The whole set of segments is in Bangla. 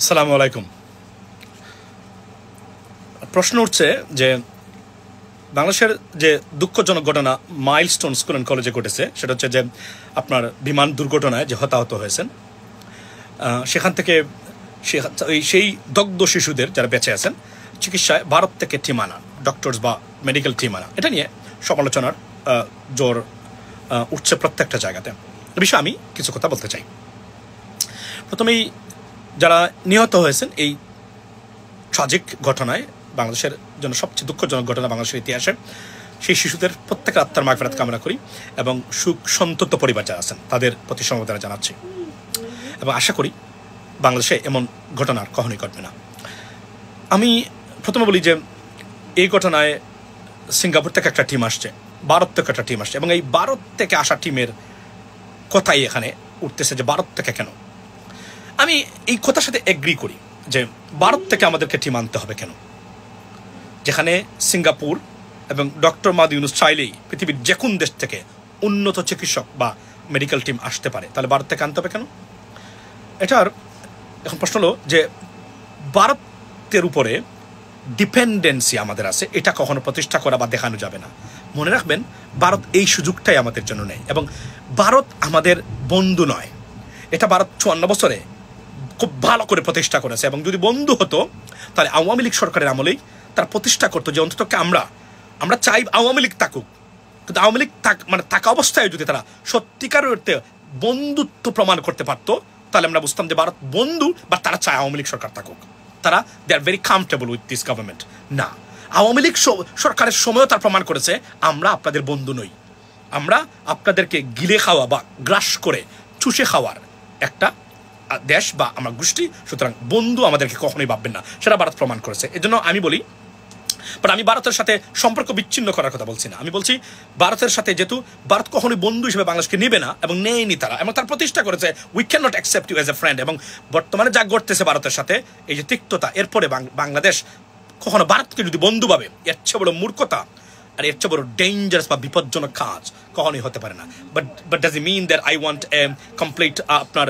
আসসালামু আলাইকুম। প্রশ্ন উঠছে যে বাংলাদেশের যে দুঃখজনক ঘটনা মাইলস্টোন স্কুল অ্যান্ড কলেজে ঘটেছে, সেটা হচ্ছে যে আপনার বিমান দুর্ঘটনায় যে হতাহত হয়েছেন, সেখান থেকে সেই দগ্ধ শিশুদের যারা বেঁচে আছেন চিকিৎসায় ভারত থেকে টিম আনা, ডক্টরস বা মেডিকেল টিম আনা, এটা নিয়ে সমালোচনার জোর উঠছে প্রত্যেকটা জায়গাতে। এ বিষয়ে আমি কিছু কথা বলতে চাই। প্রথমেই যারা নিহত হয়েছেন এই ট্রাজিক ঘটনায়, বাংলাদেশের জন্য সবচেয়ে দুঃখজনক ঘটনা বাংলাদেশের ইতিহাসে, সেই শিশুদের প্রত্যেকের আত্মার মাগফিরাত কামনা করি এবং সুখ সন্তত পরিবার যারা আছেন তাদের প্রতি সমবেদনা জানাচ্ছি এবং আশা করি বাংলাদেশে এমন ঘটনার কখনোই ঘটবে না। আমি প্রথমে বলি যে এই ঘটনায় সিঙ্গাপুর থেকে একটা টিম আসছে, ভারত থেকে একটা টিম আসছে এবং এই ভারত থেকে আসা টিমের কথাই এখানে উঠতেছে যে ভারত থেকে কেন। আমি এই কথার সাথে এগ্রি করি যে ভারত থেকে আমাদেরকে টিম আনতে হবে কেন, যেখানে সিঙ্গাপুর এবং ডক্টর মাহাদি ইউনূস চাইলেই পৃথিবীর যে কোন দেশ থেকে উন্নত চিকিৎসক বা মেডিকেল টিম আসতে পারে, তাহলে ভারত থেকে আনতে হবে কেন? এটার এখন প্রশ্ন হলো যে ভারতের উপরে ডিপেন্ডেন্সি আমাদের আছে, এটা কখনো প্রতিষ্ঠা করা বা দেখানো যাবে না। মনে রাখবেন, ভারত এই সুযোগটাই আমাদের জন্য নেই এবং ভারত আমাদের বন্ধু নয়। এটা ভারত 54 বছরে খুব ভালো করে প্রতিষ্ঠা করেছে এবং যদি বন্ধু হতো তাহলে আওয়ামী লীগ সরকারের আমলেই তারা প্রতিষ্ঠা করতো যে অন্তত আমরা চাই আওয়ামী লীগ থাকুক, কিন্তু আওয়ামী লীগ থাকা অবস্থায় যদি তারা সত্যিকার অর্থে বন্ধুত্ব প্রমাণ করতে পারতো, তাহলে আমরা বুঝতাম যে ভারত বন্ধু বা তারা চায় আওয়ামী লীগ সরকার থাকুক। তারা they are very comfortable with this government. না, আওয়ামী লীগ সরকারের সময়ও তার প্রমাণ করেছে আমরা আপনাদের বন্ধু নই, আমরা আপনাদেরকে গিলে খাওয়া বা গ্রাস করে চুষে খাওয়ার একটা দেশ বা আমরা গোষ্ঠী, সুতরাং বন্ধু আমাদেরকে কখনোই ভাববেন না, সেটা ভারত প্রমাণ করেছে। এজন্য আমি বলি, বাট আমি ভারতের সাথে সম্পর্ক বিচ্ছিন্ন করার কথা বলছি না। আমি বলছি ভারতের সাথে যেহেতু ভারত কখনোই বন্ধু হিসেবে বাংলাদেশকে নেবে না এবং নেয়নি তারা, এবং তার প্রতিষ্ঠা করেছে we can not accept you as a friend. এবং বর্তমানে যা ঘটতেছে ভারতের সাথে, এই যে তিক্ততা, এরপরে বাংলাদেশ কখনো ভারতকে যদি বন্ধু ভাবে, এর চেয়ে বড় মূর্খতা আর এর চেয়ে বড় ডেঞ্জারাস বা বিপজ্জনক কাজ কখনোই হতে পারে না। But does it mean that I want complete আপনার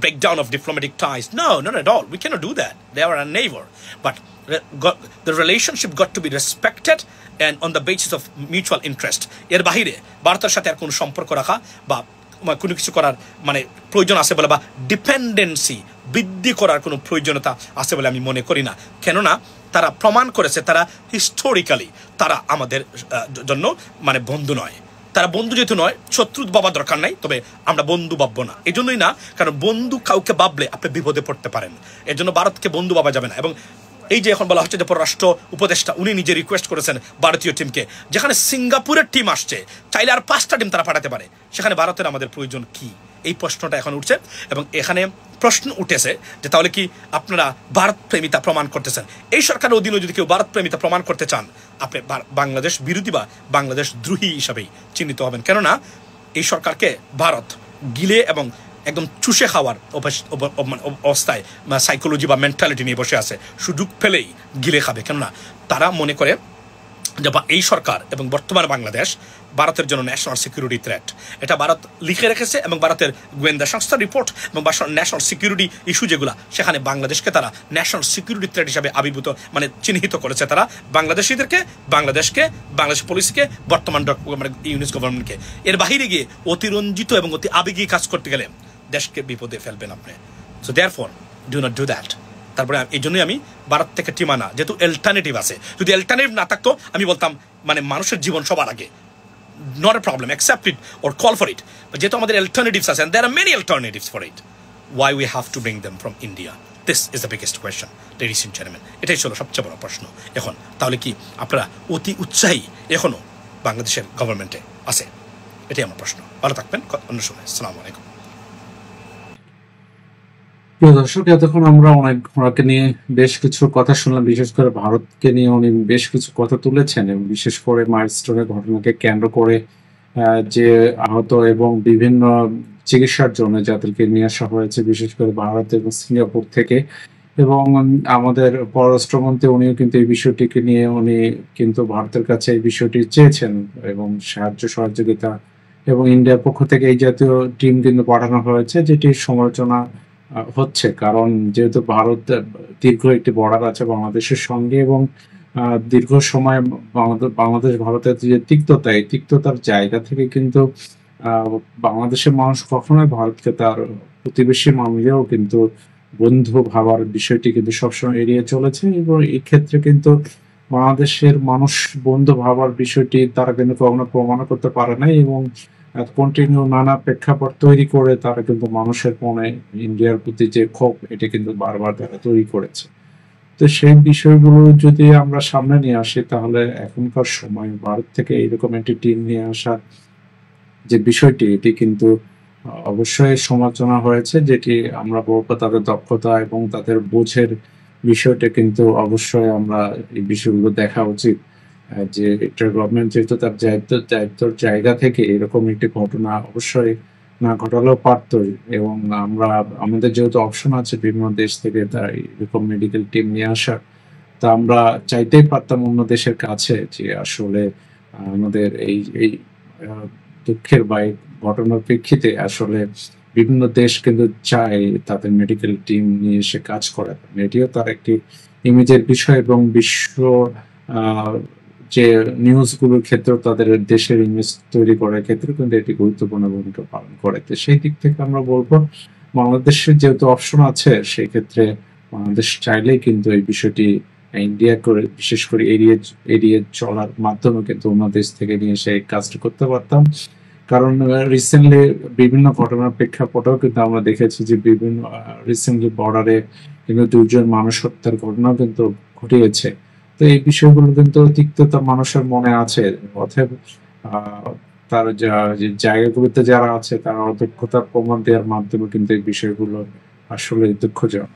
breakdown of diplomatic ties? No, not at all. We cannot do that. They are our neighbor. But the relationship got to be respected and on the basis of mutual interest. এর বাহিরে ভারতের সাথে আর কোনো সম্পর্ক রাখা বা কোনো কিছু করার প্রয়োজন আছে বলে বা ডিপেন্ডেন্সি বৃদ্ধি করার কোনো প্রয়োজনীয়তা আছে বলে আমি মনে করি না। কেননা তারা প্রমাণ করেছে তারা হিস্টোরিক্যালি তারা আমাদের জন্য বন্ধু নয়। তারা বন্ধু যেহেতু নয়, শত্রু বাবা দরকার নাই, তবে আমরা বন্ধু ভাববো না। এই জন্যই না, কারণ বন্ধু কাউকে ভাবলে আপনি বিপদে পড়তে পারেন। এর জন্য ভারতকে বন্ধু ভাবা যাবে না। এবং এই যে এখন বলা হচ্ছে যে পররাষ্ট্র উপদেষ্টা উনি নিজে রিকোয়েস্ট করেছেন ভারতীয় টিমকে, যেখানে সিঙ্গাপুরের টিম আসছে, চাইলে আর 5টা টিম তারা পাঠাতে পারে, সেখানে ভারতের আমাদের প্রয়োজন কি? এই প্রশ্নটা এখন উঠছে এবং এখানে প্রশ্ন উঠেছে যে তাহলে কি আপনারা ভারত প্রেমিতা প্রমাণ করতেছেন? এই সরকারের অধীনে যদি কেউ ভারত প্রেমিতা প্রমাণ করতে চান, আপনি বাংলাদেশ বিরোধী বা বাংলাদেশ দ্রোহী হিসাবেই চিহ্নিত হবেন। কেননা এই সরকারকে ভারত গিলে এবং একদম চুষে খাওয়ার অবস্থায় সাইকোলজি বা মেন্টালিটি নিয়ে বসে আছে, সুযোগ পেলেই গিলে খাবে। কেননা তারা মনে করে যে এই সরকার এবং বর্তমান বাংলাদেশ ভারতের জন্য ন্যাশনাল সিকিউরিটি থ্রেট। এটা ভারত লিখে রেখেছে এবং ভারতের গোয়েন্দা সংস্থার রিপোর্ট এবং ন্যাশনাল সিকিউরিটি ইস্যু যেগুলো, সেখানে বাংলাদেশকে তারা ন্যাশনাল সিকিউরিটি থ্রেট হিসাবে আবির্ভূত চিহ্নিত করেছে। তারা বাংলাদেশিদেরকে, বাংলাদেশ পুলিশকে, বর্তমান ইউনিস গভর্নমেন্টকে। এর বাহিরে গিয়ে অতিরঞ্জিত এবং অতি আবেগী কাজ করতে গেলে দেশকে বিপদে ফেলবেন আপনি। So therefore do not do that. তারপরে এই জন্যই আমি ভারত থেকে টিম আনা, যেহেতু অ্যালটারনেটিভ আছে, যদি অ্যালটারনেটিভ না থাকতো আমি বলতাম মানুষের জীবন সবার আগে, not a problem, accept it or call for it. But যেহেতু আমাদের alternatives আছে, and there are many alternatives for it, why we have to bring them from India? This is the biggest question, ladies and gentlemen. এটাই ছিল সবচেয়ে বড় প্রশ্ন এখন। তাহলে কি আপনারা অতি উৎসাহী এখনো বাংলাদেশের গভর্নমেন্টে আছে? এটাই আমার প্রশ্ন। ভালো থাকবেন, অন্য সময়। আসসালামু আলাইকুম। প্রিয় দর্শক, এতক্ষণ আমরা ওনাকে নিয়ে বেশ কিছু কথা শুনলাম, বিশেষ করে ভারতকে নিয়ে উনি বেশ কিছু কথা তুলেছেন এবং বিশেষ করে মাইলস্টোনের ঘটনাকে কেন্দ্র করে যে আহত এবং বিভিন্ন চিকিৎসার জন্য যাদেরকে নিয়ে আসা হয়েছে বিশেষ করে ভারত এবং সিঙ্গাপুর থেকে, এবং আমাদের পররাষ্ট্রমন্ত্রী উনিও কিন্তু এই বিষয়টিকে নিয়ে উনি কিন্তু ভারতের কাছে এই বিষয়টি চেয়েছেন এবং সাহায্য সহযোগিতা, এবং ইন্ডিয়ার পক্ষ থেকে এই জাতীয় টিম কিন্তু পাঠানো হয়েছে, যেটির সমালোচনা হচ্ছে, কারণ যেহেতু ভারত দীর্ঘ একটি বর্ডার আছে বাংলাদেশের সঙ্গে, এবং দীর্ঘ সময় বাংলাদেশ ভারতের যে তিক্ততা, এই তিক্ততার জায়গা থেকে কিন্তু আহ, বাংলাদেশের মানুষ কখনোই ভারতকে তার প্রতিবেশী মানলেও কিন্তু বন্ধু ভাবার বিষয়টি কিন্তু সবসময় এড়িয়ে চলেছে, এবং এই ক্ষেত্রে কিন্তু বাংলাদেশের মানুষ বন্ধু ভাবার বিষয়টি তারা কিন্তু কখনো প্রমাণ করতে পারে নাই, এবং কন্টিনিউ নানা প্রেক্ষাপট তৈরি করে তারা কিন্তু মানুষের মনে ইন্ডিয়ার প্রতি যে ক্ষোভ, এটা কিন্তু বারবার তারা তৈরি করেছে। তো সেই বিষয়গুলো যদি আমরা সামনে নিয়ে আসি, তাহলে এখনকার সময় ভারত থেকে এইরকম একটি টিম নিয়ে আসা যে বিষয়টি, এটি কিন্তু অবশ্যই সমালোচনা হয়েছে, যেটি আমরা বলবো তাদের দক্ষতা এবং তাদের বোঝের বিষয়টা কিন্তু অবশ্যই আমরা এই বিষয়গুলো দেখা উচিত। যে একটা গভর্নমেন্ট যেহেতু তার দায়িত্বর জায়গা থেকে এরকম একটি ঘটনা অবশ্যই না ঘটালেও পারত, এবং আমাদের যেহেতু অপশন আছে বিভিন্ন দেশ থেকে তার এরকম মেডিকেল টিম নিয়ে আসার, তা আমরা চাইতেই পারতাম অন্য দেশের কাছে যে আসলে আমাদের এই এই আহ, দুঃখের বা এই ঘটনার প্রেক্ষিতে আসলে বিভিন্ন দেশ কিন্তু চায় তাদের মেডিকেল টিম নিয়ে এসে কাজ করে। এটিও তার একটি ইমেজের বিষয়, এবং বিশ্ব আহ, যে নিউজগুলোর ক্ষেত্রেও তাদের দেশের ইমেজ তৈরি করার ক্ষেত্রে কিন্তু এটি গুরুত্বপূর্ণ ভূমিকা পালন করে। তো সেই দিক থেকে আমরা বলবো বাংলাদেশের যেহেতু অপশন আছে, সেই ক্ষেত্রে বাংলাদেশ চাইলেই কিন্তু এই বিষয়টি ইন্ডিয়া করে বিশেষ করে এড়িয়ে এড়িয়ে চলার মাধ্যমে কিন্তু অন্য দেশ থেকে নিয়ে এসে এই কাজটা করতে পারতাম। কারণ রিসেন্টলি বিভিন্ন ঘটনার প্রেক্ষাপটেও কিন্তু আমরা দেখেছি যে বিভিন্ন রিসেন্টলি বর্ডারে কিন্তু 2 জন মানুষ হত্যার ঘটনাও কিন্তু ঘটিয়েছে। তো এই বিষয়গুলো কিন্তু তিক্ততা মানুষের মনে আছে। অতএব আহ, তার যে জায়গাগুলোতে যারা আছে তারা অদক্ষতার প্রমাণ দেওয়ার মাধ্যমে কিন্তু এই বিষয়গুলো আসলে দুঃখজনক।